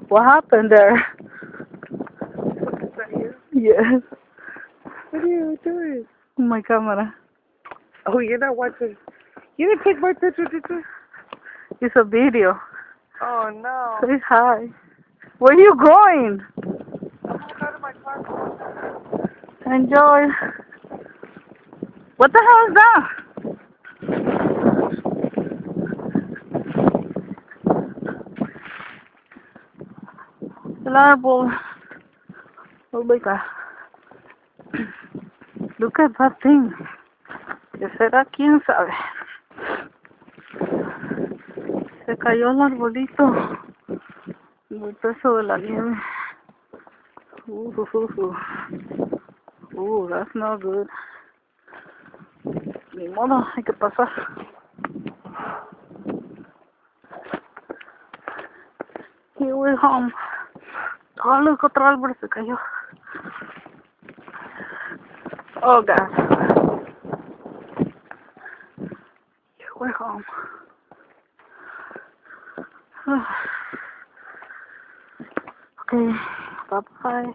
What happened there? Is that you? Yes. What are you doing? My camera. Oh, you're not watching. You didn't take my picture, did you? It's a video. Oh, no. Say hi. Where are you going? I'm going out of my car. Enjoy. What the hell is that? El árbol. Oh my God. Look at that thing. ¿Qué será? ¿Quién sabe? Se cayó el arbolito. El peso de la nieve. That's not good. Ni modo, hay que pasar. Here we're home. Oh, look, otro árbol se cayó. Oh, God. Here we're home. Okay, bye-bye.